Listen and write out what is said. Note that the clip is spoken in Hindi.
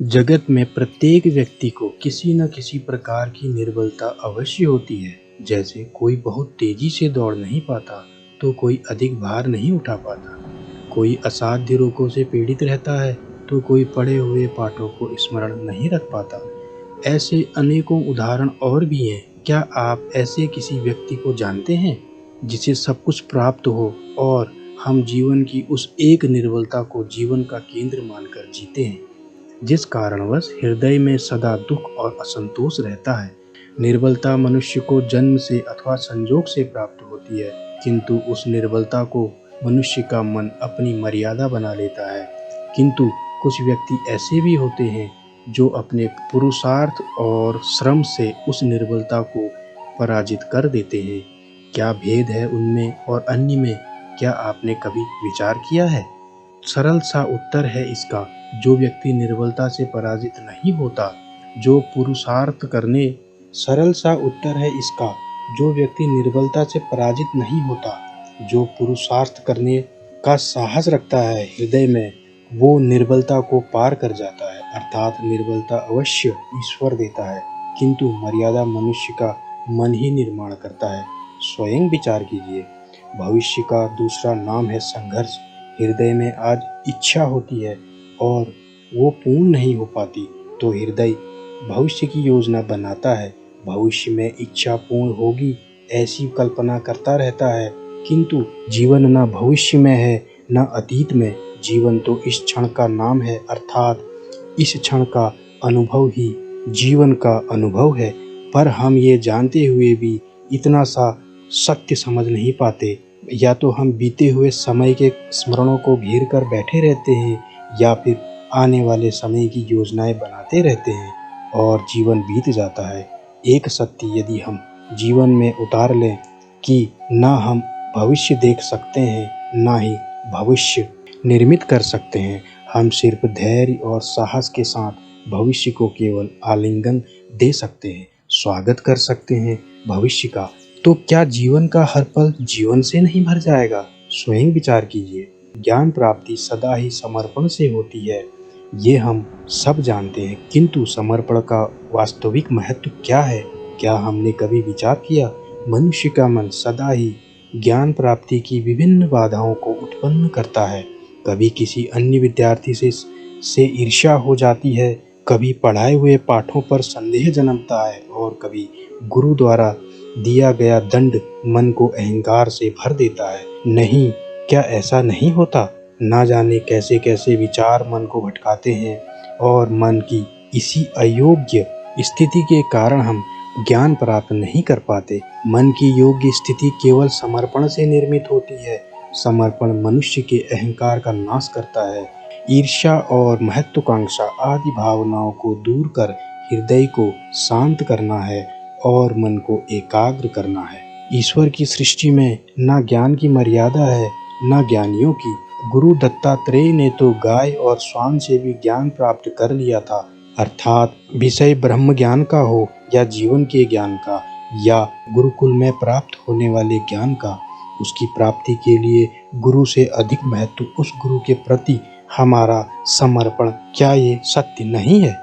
जगत में प्रत्येक व्यक्ति को किसी न किसी प्रकार की निर्बलता अवश्य होती है। जैसे कोई बहुत तेजी से दौड़ नहीं पाता, तो कोई अधिक भार नहीं उठा पाता, कोई असाध्य रोगों से पीड़ित रहता है, तो कोई पढ़े हुए पाठों को स्मरण नहीं रख पाता। ऐसे अनेकों उदाहरण और भी हैं। क्या आप ऐसे किसी व्यक्ति को जानते हैं जिसे सब कुछ प्राप्त हो और हम जीवन की उस एक निर्बलता को जीवन का केंद्र मानकर जीते हैं, जिस कारणवश हृदय में सदा दुख और असंतोष रहता है। निर्बलता मनुष्य को जन्म से अथवा संजोग से प्राप्त होती है, किंतु उस निर्बलता को मनुष्य का मन अपनी मर्यादा बना लेता है। किंतु कुछ व्यक्ति ऐसे भी होते हैं जो अपने पुरुषार्थ और श्रम से उस निर्बलता को पराजित कर देते हैं। क्या भेद है उनमें और अन्य में? क्या आपने कभी विचार किया है? सरल सा उत्तर है इसका, जो व्यक्ति निर्बलता से पराजित नहीं होता, जो पुरुषार्थ करने सरल सा उत्तर है इसका, जो व्यक्ति निर्बलता से पराजित नहीं होता, जो पुरुषार्थ करने का साहस रखता है हृदय में, वो निर्बलता को पार कर जाता है। अर्थात निर्बलता अवश्य ईश्वर देता है, किंतु मर्यादा मनुष्य का मन ही निर्माण करता है। स्वयं विचार कीजिए। भविष्य का दूसरा नाम है संघर्ष। हृदय में आज इच्छा होती है और वो पूर्ण नहीं हो पाती, तो हृदय भविष्य की योजना बनाता है। भविष्य में इच्छा पूर्ण होगी ऐसी कल्पना करता रहता है, किंतु जीवन न भविष्य में है न अतीत में। जीवन तो इस क्षण का नाम है, अर्थात इस क्षण का अनुभव ही जीवन का अनुभव है। पर हम ये जानते हुए भी इतना सा सत्य समझ नहीं पाते। या तो हम बीते हुए समय के स्मरणों को घेर कर बैठे रहते हैं, या फिर आने वाले समय की योजनाएं बनाते रहते हैं और जीवन बीत जाता है। एक सत्य यदि हम जीवन में उतार लें कि ना हम भविष्य देख सकते हैं, ना ही भविष्य निर्मित कर सकते हैं। हम सिर्फ धैर्य और साहस के साथ भविष्य को केवल आलिंगन दे सकते हैं, स्वागत कर सकते हैं भविष्य का। तो क्या जीवन का हर पल जीवन से नहीं भर जाएगा? स्वयं विचार कीजिए। ज्ञान प्राप्ति सदा ही समर्पण से होती है, ये हम सब जानते हैं, किंतु समर्पण का वास्तविक महत्व क्या है? क्या हमने कभी विचार किया? मनुष्य का मन सदा ही ज्ञान प्राप्ति की विभिन्न बाधाओं को उत्पन्न करता है। कभी किसी अन्य विद्यार्थी से ईर्ष्या हो जाती है, कभी पढ़ाए हुए पाठों पर संदेह जन्मता है, और कभी गुरु द्वारा दिया गया दंड मन को अहंकार से भर देता है। नहीं, क्या ऐसा नहीं होता? ना जाने कैसे कैसे विचार मन को भटकाते हैं, और मन की इसी अयोग्य स्थिति के कारण हम ज्ञान प्राप्त नहीं कर पाते। मन की योग्य स्थिति केवल समर्पण से निर्मित होती है। समर्पण मनुष्य के अहंकार का नाश करता है। ईर्ष्या और महत्वाकांक्षा आदि भावनाओं को दूर कर हृदय को शांत करना है और मन को एकाग्र करना है। ईश्वर की सृष्टि में ना ज्ञान की मर्यादा है, ना ज्ञानियों की। गुरु दत्तात्रेय ने तो गाय और श्वान से भी ज्ञान प्राप्त कर लिया था, अर्थात विषय ब्रह्म ज्ञान का हो या जीवन के ज्ञान का या गुरुकुल में प्राप्त होने वाले ज्ञान का, उसकी प्राप्ति के लिए गुरु से अधिक महत्व उस गुरु के प्रति हमारा समर्पण। क्या ये सत्य नहीं है?